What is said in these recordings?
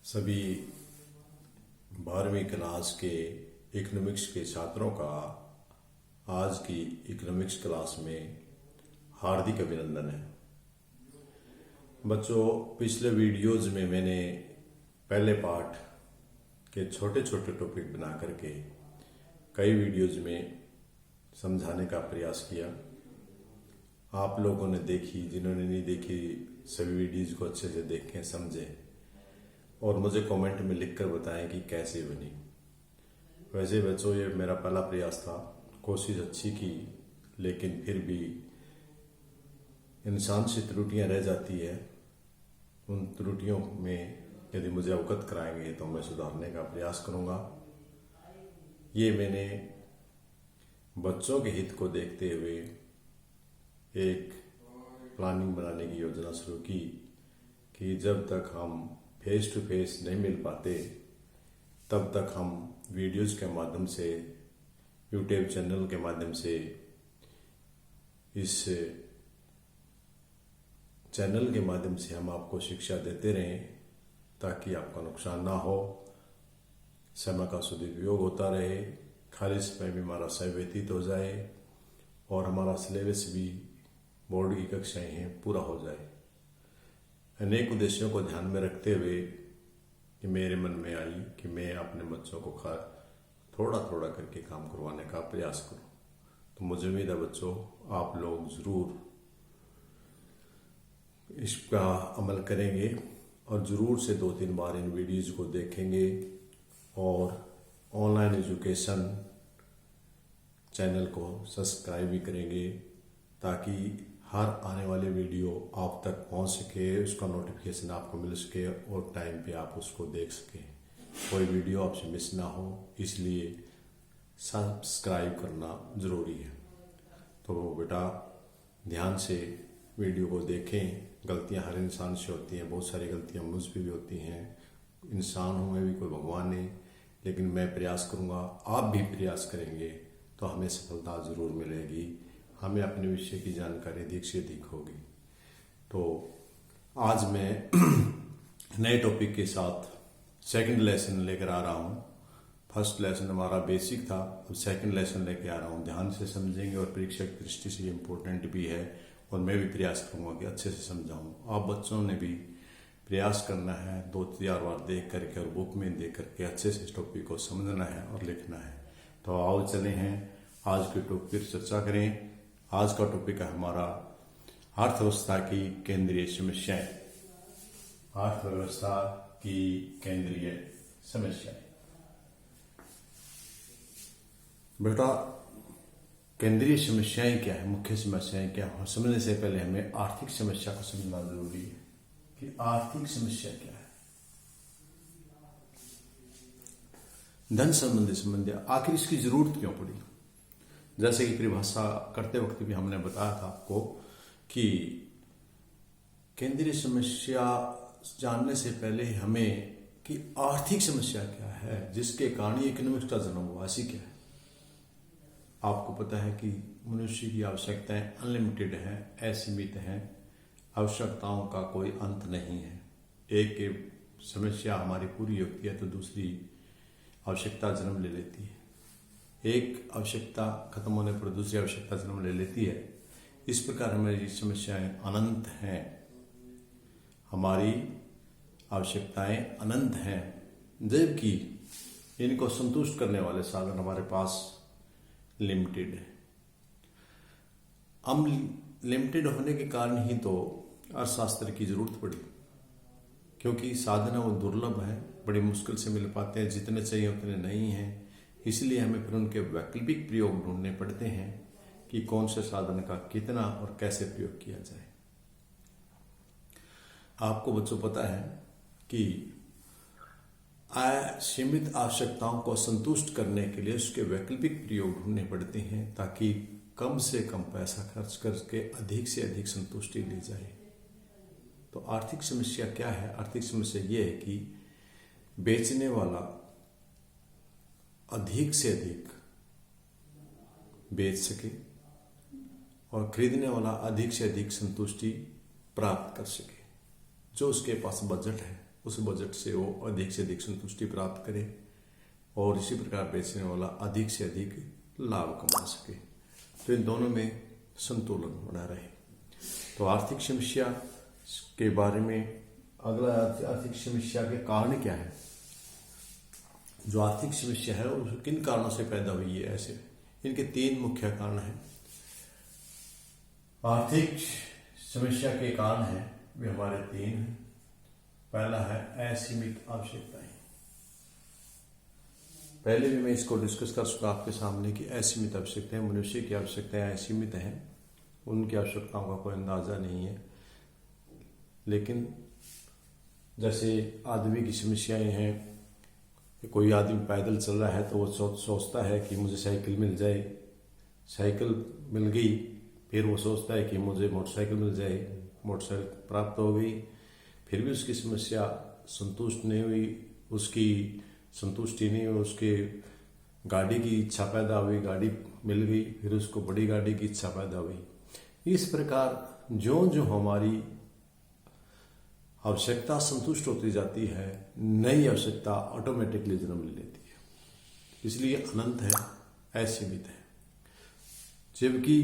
सभी 12वीं क्लास के इकोनॉमिक्स के छात्रों का आज की इकोनॉमिक्स क्लास में हार्दिक अभिनंदन है। बच्चों, पिछले वीडियोज में मैंने पहले पार्ट के छोटे छोटे टॉपिक बना करके कई वीडियोज में समझाने का प्रयास किया। आप लोगों ने देखी, जिन्होंने नहीं देखी सभी वीडियोज को अच्छे से देखें, समझें और मुझे कमेंट में लिखकर बताएं कि कैसे बनी। वैसे बच्चों, ये मेरा पहला प्रयास था, कोशिश अच्छी की, लेकिन फिर भी इंसान से त्रुटियां रह जाती है। उन त्रुटियों में यदि मुझे अवगत कराएंगे तो मैं सुधारने का प्रयास करूंगा। ये मैंने बच्चों के हित को देखते हुए एक प्लानिंग बनाने की योजना शुरू की कि जब तक हम फेस टू फेस नहीं मिल पाते तब तक हम वीडियोज के माध्यम से, यूट्यूब चैनल के माध्यम से, इस चैनल के माध्यम से हम आपको शिक्षा देते रहें ताकि आपका नुकसान ना हो, समय का सदुपयोग होता रहे, खाली समय में हमारा समय व्यतीत हो जाए और हमारा सिलेबस भी बोर्ड की कक्षाएं हैं पूरा हो जाए। अनेक उद्देश्यों को ध्यान में रखते हुए कि मेरे मन में आई कि मैं अपने बच्चों को थोड़ा थोड़ा करके काम करवाने का प्रयास करूं। तो मुझे उम्मीद है बच्चों, आप लोग जरूर इसका अमल करेंगे और जरूर से 2-3 बार इन वीडियोज को देखेंगे और ऑनलाइन एजुकेशन चैनल को सब्सक्राइब भी करेंगे ताकि हर आने वाले वीडियो आप तक पहुंच सके, उसका नोटिफिकेशन आपको मिल सके और टाइम पे आप उसको देख सकें, कोई वीडियो आपसे मिस ना हो। इसलिए सब्सक्राइब करना ज़रूरी है। तो बेटा, ध्यान से वीडियो को देखें। गलतियां हर इंसान से होती हैं, बहुत सारी गलतियां मुझ पे भी होती हैं। इंसान हूँ मैं भी, कोई भगवान नहीं, लेकिन मैं प्रयास करूँगा, आप भी प्रयास करेंगे तो हमें सफलता ज़रूर मिलेगी, हमें अपने विषय की जानकारी अधिक से अधिक होगी। तो आज मैं नए टॉपिक के साथ सेकंड लेसन लेकर आ रहा हूँ। फर्स्ट लेसन हमारा बेसिक था, अब सेकंड लेसन लेकर आ रहा हूँ। ध्यान से समझेंगे और परीक्षा की दृष्टि से इम्पोर्टेंट भी है और मैं भी प्रयास करूँगा कि अच्छे से समझाऊँ। आप बच्चों ने भी प्रयास करना है, 2-4 बार देख करके और बुक में देख करके अच्छे से इस टॉपिक को समझना है और लिखना है। तो आओ चले हैं आज के टॉपिक पर चर्चा करें। आज का टॉपिक है हमारा अर्थव्यवस्था की केंद्रीय समस्याएं। अर्थव्यवस्था की केंद्रीय समस्याएं। बेटा, केंद्रीय समस्याएं क्या है, मुख्य समस्याएं क्या है, समझने से पहले हमें आर्थिक समस्या को समझना जरूरी है कि आर्थिक समस्या क्या है। धन संबंधी समस्या, आखिर इसकी जरूरत क्यों पड़ी। जैसे कि परिभाषा करते वक्त भी हमने बताया था आपको कि केंद्रीय समस्या जानने से पहले हमें कि आर्थिक समस्या क्या है जिसके कारण इकोनॉमिक्स का जन्म हुआ, ऐसी क्या है। आपको पता है कि मनुष्य की आवश्यकताएं अनलिमिटेड हैं, असीमित हैं, आवश्यकताओं का कोई अंत नहीं है। एक समस्या हमारी पूरी होती है तो दूसरी आवश्यकता जन्म ले लेती है, एक आवश्यकता खत्म होने पर दूसरी आवश्यकता जन्म ले लेती है। इस प्रकार हमारी समस्याएं अनंत हैं, हमारी आवश्यकताएं अनंत हैं, जबकि इनको संतुष्ट करने वाले साधन हमारे पास लिमिटेड है। हम लिमिटेड होने के कारण ही तो अर्थशास्त्र की जरूरत पड़ी, क्योंकि साधन वो दुर्लभ है, बड़ी मुश्किल से मिल पाते हैं, जितने चाहिए उतने नहीं हैं। इसलिए हमें फिर उनके वैकल्पिक प्रयोग ढूंढने पड़ते हैं कि कौन से साधन का कितना और कैसे प्रयोग किया जाए। आपको बच्चों पता है कि सीमित आवश्यकताओं को संतुष्ट करने के लिए उसके वैकल्पिक प्रयोग ढूंढने पड़ते हैं ताकि कम से कम पैसा खर्च करके अधिक से अधिक संतुष्टि ली जाए। तो आर्थिक समस्या क्या है। आर्थिक समस्या ये है कि बेचने वाला अधिक से अधिक बेच सके और खरीदने वाला अधिक से अधिक संतुष्टि प्राप्त कर सके। जो उसके पास बजट है उस बजट से वो अधिक से अधिक संतुष्टि प्राप्त करे और इसी प्रकार बेचने वाला अधिक से अधिक लाभ कमा सके। तो इन दोनों में संतुलन बना रहे। तो आर्थिक समस्या के बारे में अगला, आर्थिक समस्या के कारण क्या है। जो आर्थिक समस्या है वो किन कारणों से पैदा हुई है, ऐसे इनके 3 मुख्य कारण हैं। आर्थिक समस्या के कारण है वे हमारे 3 हैं। पहला है असीमित आवश्यकताएं। पहले भी मैं इसको डिस्कस कर चुका आपके सामने कि असीमित आवश्यकताएं, मनुष्य की आवश्यकताएं असीमित हैं, उनकी आवश्यकताओं का कोई अंदाजा नहीं है। लेकिन जैसे आदमी की समस्याएं हैं, कोई आदमी पैदल चल रहा है तो वो सोचता है कि मुझे साइकिल मिल जाए, साइकिल मिल गई, फिर वो सोचता है कि मुझे मोटरसाइकिल मिल जाए, मोटरसाइकिल प्राप्त हो गई, फिर भी उसकी समस्या संतुष्ट नहीं हुई, उसकी संतुष्टि नहीं हुई, उसके गाड़ी की इच्छा पैदा हुई, गाड़ी मिल गई, फिर उसको बड़ी गाड़ी की इच्छा पैदा हुई। इस प्रकार जो जो हमारी आवश्यकता संतुष्ट होती जाती है, नई आवश्यकता ऑटोमेटिकली जन्म ले लेती है। इसलिए अनंत है, असीमित है, जबकि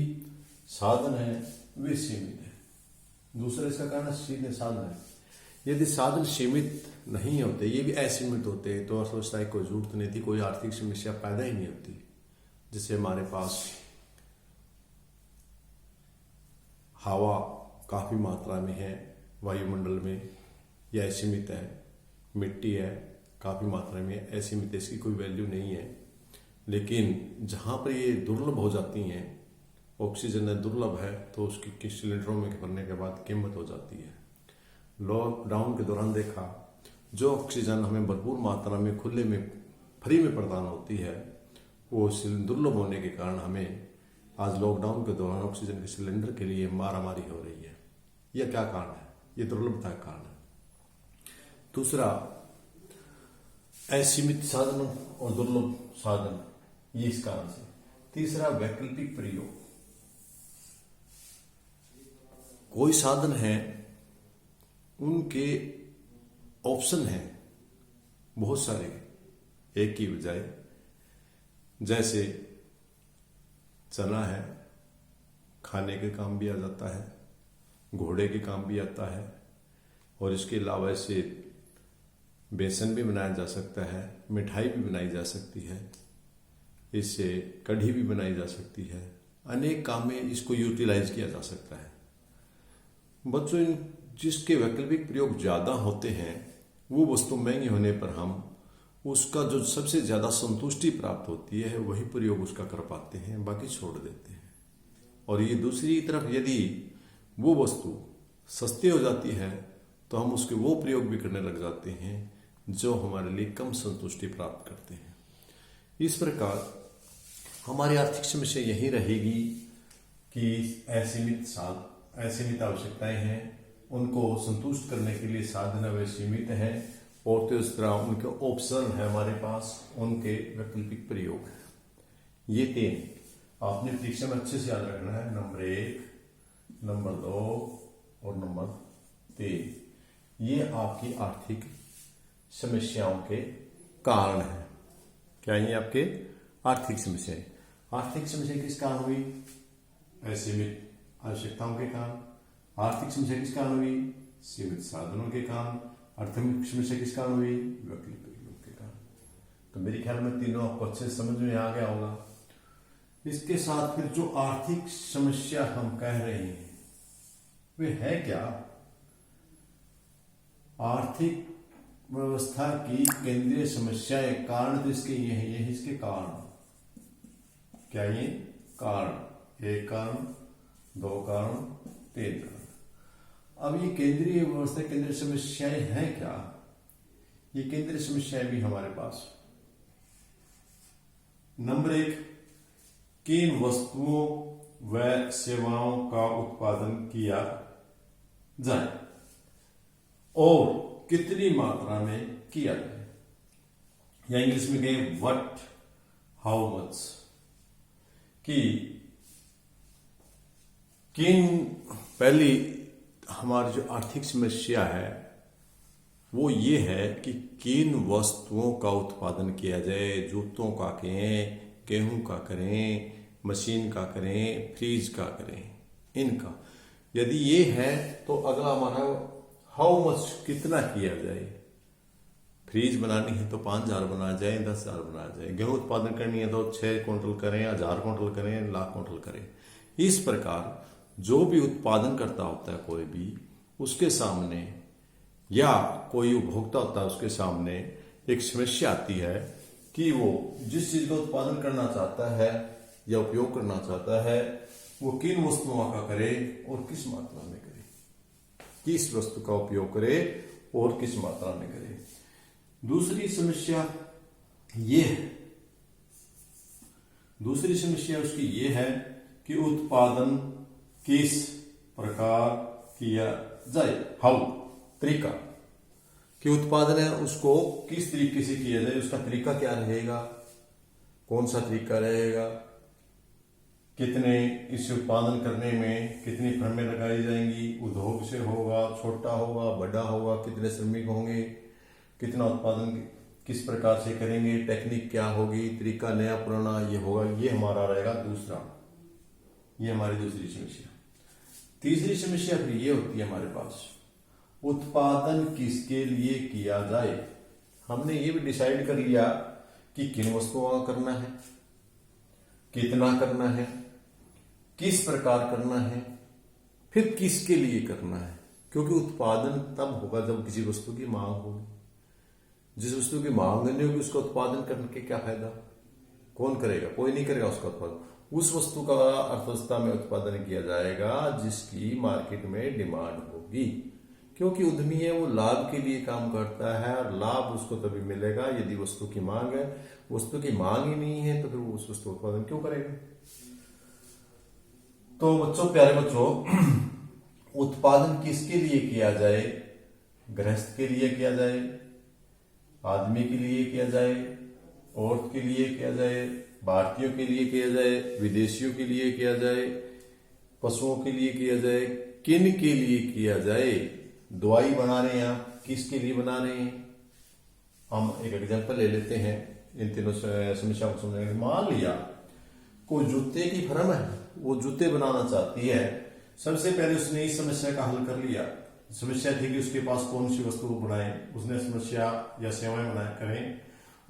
साधन है वे सीमित है। दूसरा इसका कारण सीधे साधन है। यदि साधन सीमित नहीं होते, ये भी असीमित होते, तो अर्थव्यवस्था की कोई जरूरत नहीं थी, कोई आर्थिक समस्या पैदा ही नहीं होती। जैसे हमारे पास हवा काफी मात्रा में है वायुमंडल में, यह असीमित है। मिट्टी है काफी मात्रा में, असीमित, इसकी कोई वैल्यू नहीं है। लेकिन जहां पर ये दुर्लभ हो जाती हैं, ऑक्सीजन दुर्लभ है, तो उसकी सिलेंडरों में भरने के बाद कीमत हो जाती है। लॉकडाउन के दौरान देखा, जो ऑक्सीजन हमें भरपूर मात्रा में खुले में फ्री में प्रदान होती है, वो दुर्लभ होने के कारण हमें आज लॉकडाउन के दौरान ऑक्सीजन के सिलेंडर के लिए मारामारी हो रही है। यह क्या कारण है? ये दुर्लभता का कारण है। दूसरा, असीमित साधन और दुर्लभ साधन, ये इस कारण से। तीसरा, वैकल्पिक प्रयोग। कोई साधन है, उनके ऑप्शन हैं बहुत सारे एक की बजाय। जैसे चना है, खाने के काम भी आ जाता है, घोड़े के काम भी आता है, और इसके अलावा इसे बेसन भी बनाया जा सकता है, मिठाई भी बनाई जा सकती है, इससे कढ़ी भी बनाई जा सकती है। अनेक काम में इसको यूटिलाइज किया जा सकता है। बच्चों, जिसके वैकल्पिक प्रयोग ज्यादा होते हैं, वो वस्तु महंगी होने पर हम उसका जो सबसे ज्यादा संतुष्टि प्राप्त होती है वही प्रयोग उसका कर पाते हैं, बाकी छोड़ देते हैं। और ये दूसरी तरफ, यदि वो वस्तु सस्ती हो जाती है तो हम उसके वो प्रयोग भी करने लग जाते हैं जो हमारे लिए कम संतुष्टि प्राप्त करते हैं। इस प्रकार हमारी आर्थिक समस्या यही रहेगी कि असीमित आवश्यकताएं हैं, उनको संतुष्ट करने के लिए साधन वे सीमित हैं, और तो इस तरह उनके ऑप्शन है हमारे पास, उनके वैकल्पिक प्रयोग है। ये 3 आपने परीक्षा में अच्छे से याद रखना है। नंबर 1, नंबर 2 और नंबर 3, ये आपकी आर्थिक समस्याओं के कारण है। क्या ये आपके आर्थिक समस्याएं? आर्थिक समस्या किस कारण हुई? असीमित आवश्यकताओं के कारण। आर्थिक समस्या किस कारण हुई? सीमित साधनों के कारण। आर्थिक समस्या किस कारण हुई? वैकल्पिक प्रयोग के कारण। तो मेरे ख्याल में तीनों आपको अच्छे से समझ में आ गया होगा। इसके साथ फिर जो आर्थिक समस्या हम कह रहे हैं वे है क्या? आर्थिक व्यवस्था की केंद्रीय समस्याएं, कारण तो इसके ये हैं, यही इसके कारण। क्या ये कारण? 1 कारण, 2 कारण, 3 कारण। अब ये केंद्रीय व्यवस्था, केंद्रीय समस्याएं हैं क्या? ये केंद्रीय समस्याएं भी हमारे पास। नंबर 1, किन वस्तुओं व सेवाओं का उत्पादन किया जाए और कितनी मात्रा में किया जाए, या इंग्लिश में कहें व्हाट, हाउ मच। कि किन, पहली हमारी जो आर्थिक समस्या है वो ये है कि किन वस्तुओं का उत्पादन किया जाए। जूतों का करें, गेहूं का करें, मशीन का करें, फ्रीज का करें, इनका यदि ये है तो अगला हमारा हाउ मच, कितना किया जाए। फ्रीज बनानी है तो 5,000 बनाया जाए, 10,000 बनाया जाए। गेहूं उत्पादन करनी है तो 6 क्विंटल करें, 1,000 क्विंटल करें, लाख क्विंटल करें। इस प्रकार जो भी उत्पादन करता होता है कोई भी, उसके सामने या कोई उपभोक्ता होता है उसके सामने एक समस्या आती है कि वो जिस चीज का उत्पादन करना चाहता है या उपयोग करना चाहता है वो किन वस्तुओं का करे और किस मात्रा में करे, किस वस्तु का उपयोग करे और किस मात्रा में करे। दूसरी समस्या उसकी ये है कि उत्पादन किस प्रकार किया जाए। हाउ, तरीका कि उत्पादन है उसको किस तरीके से किया जाए, उसका तरीका क्या रहेगा, कौन सा तरीका रहेगा, कितने इसे उत्पादन करने में कितनी फर्में लगाई जाएंगी, उद्योग से होगा, छोटा होगा, बड़ा होगा, कितने श्रमिक होंगे, कितना उत्पादन किस प्रकार से करेंगे, टेक्निक क्या होगी, तरीका नया पुराना ये होगा। ये हमारा रहेगा दूसरा, ये हमारी दूसरी समस्या। तीसरी समस्या फिर ये होती है हमारे पास, उत्पादन किसके लिए किया जाए। हमने ये भी डिसाइड कर लिया कि किन वस्तुओं का करना है, कितना करना है, किस प्रकार करना है, फिर किसके लिए करना है। क्योंकि उत्पादन तब होगा जब किसी वस्तु की मांग होगी। जिस वस्तु की मांग नहीं होगी उसका उत्पादन करने के क्या फायदा, कौन करेगा, कोई नहीं करेगा उसका उत्पादन। उस वस्तु का अर्थव्यवस्था में उत्पादन किया जाएगा जिसकी मार्केट में डिमांड होगी। क्योंकि उद्यमी है वो लाभ के लिए काम करता है और लाभ उसको तभी मिलेगा यदि वस्तु की मांग है। वस्तु की मांग ही नहीं है तो फिर वो उस वस्तु उत्पादन क्यों करेगा। तो बच्चों, प्यारे बच्चों, उत्पादन किसके लिए किया जाए, गृहस्थ के लिए किया जाए, आदमी के लिए किया जाए, औरत के लिए किया जाए, भारतीयों के लिए किया जाए, विदेशियों के लिए किया जाए, पशुओं के लिए किया जाए, किन के लिए किया जाए। दवाई बना रहे हैं आप, किसके लिए बना रहे हैं। हम एक एग्जांपल ले लेते हैं इन तीनों समस्या को समझने के लिए। मान लिया कोई जूते की फर्म है, वो जूते बनाना चाहती है। सबसे पहले उसने इस समस्या का हल कर लिया। समस्या थी कि उसके पास कौन सी वस्तु को बनाए, उसने समस्या या सेवाएं बनाए करें।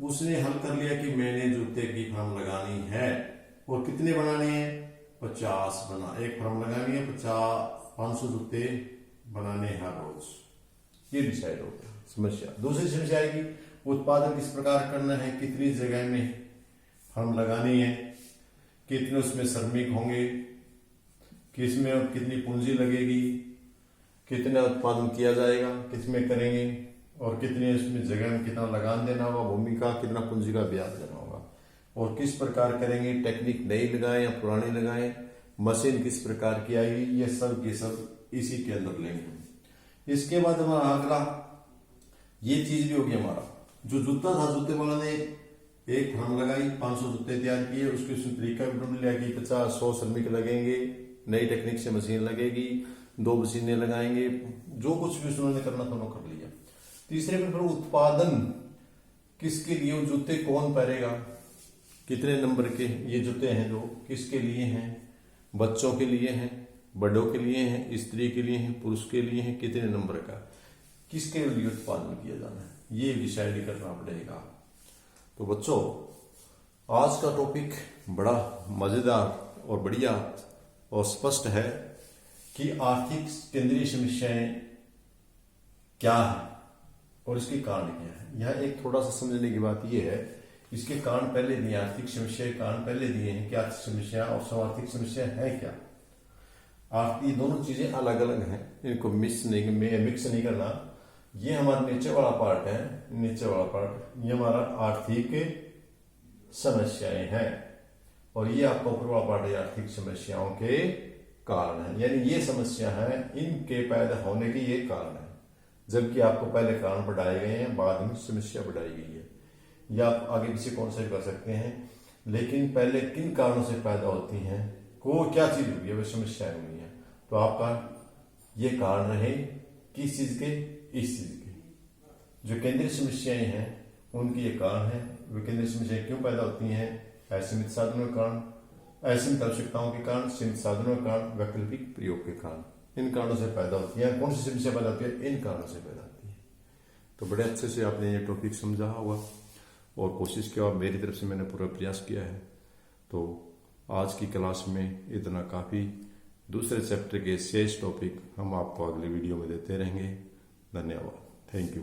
उसने हल कर लिया कि मैंने जूते की फर्म लगानी है और कितने बनाने हैं, 50 एक फर्म लगानी है, 500 जूते बनाने हर रोज। ये डिसाइड हो गया समस्या। दूसरी समस्या आएगी, उत्पादन किस प्रकार करना है, कितनी जगह में फर्म लगानी है, कितने उसमें श्रमिक होंगे, किसमें और कितनी पूंजी लगेगी, कितना उत्पादन किया जाएगा, किसमें करेंगे और कितने उसमें जगह में कितना लगान देना होगा, भूमि का कितना पूंजी का ब्याज देना होगा और किस प्रकार करेंगे, टेक्निक नई लगाएं या पुरानी लगाएं, मशीन किस प्रकार की आएगी, ये सब इसी के अंदर लेंगे। इसके बाद हमारा अगला ये चीज भी होगी, हमारा जो जूता था, जूते वाला ने एक फर्म लगाई, 500 जूते तैयार किए, उसके उसमें तरीका भी ढूंढ लिया कि 50-100 श्रमिक लगेंगे, नई टेक्निक से मशीन लगेगी, 2 मशीनें लगाएंगे, जो कुछ भी उन्होंने करना था उन्होंने कर लिया। तीसरे पर उत्पादन किसके लिए, वो जूते कौन पहनेगा, कितने नंबर के ये जूते हैं, जो किसके लिए हैं, बच्चों के लिए हैं, बड़ों के लिए हैं, स्त्री के लिए हैं, पुरुष के लिए हैं, कितने नंबर का, किसके लिए उत्पादन किया जाना है, ये डिसाइड करना पड़ेगा। तो बच्चों, आज का टॉपिक बड़ा मजेदार और बढ़िया और स्पष्ट है कि आर्थिक केंद्रीय समस्याएं क्या है और इसके कारण क्या है। यह एक थोड़ा सा समझने की बात यह है, इसके कारण पहले दिए, आर्थिक समस्या के कारण पहले दिए हैं कि आर्थिक समस्या और स्वार्थिक समस्या है क्या। ये दोनों चीजें अलग अलग हैं, इनको मिक्स नहीं करना। ये हमारा नीचे वाला पार्ट है, नीचे वाला पार्ट ये हमारा आर्थिक समस्याएं हैं और ये आपका ऊपर वाला पार्ट है आर्थिक समस्याओं के कारण है। यानी ये समस्या है, इनके पैदा होने के ये कारण है, जबकि आपको पहले कारण बढ़ाए गए हैं, बाद में समस्या बढ़ाई गई है। या आप आगे पीछे कौन सा कर सकते हैं, लेकिन पहले किन कारणों से पैदा होती हैं, को क्या चीज हुई है, वह समस्याएं हुई है। तो आपका ये कारण रहे किस चीज के, इस चीज के। जो केंद्रीय समस्याएं हैं उनकी ये कारण है। वे केंद्रीय समस्याएं क्यों पैदा होती हैं? असीमित साधनों के कारण, असीमित आवश्यकताओं के कारण, सीमित साधनों के कारण, वैकल्पिक प्रयोग के कारण, इन कारणों से पैदा होती है। कौन सी समस्या पैदा होती है? इन कारणों से पैदा होती है। तो बड़े अच्छे से आपने ये टॉपिक समझा होगा और कोशिश किया, मेरी तरफ से मैंने पूरा प्रयास किया है। तो आज की क्लास में इतना काफ़ी। दूसरे चैप्टर के शेष टॉपिक हम आपको अगले वीडियो में देते रहेंगे। धन्यवाद। Thank you.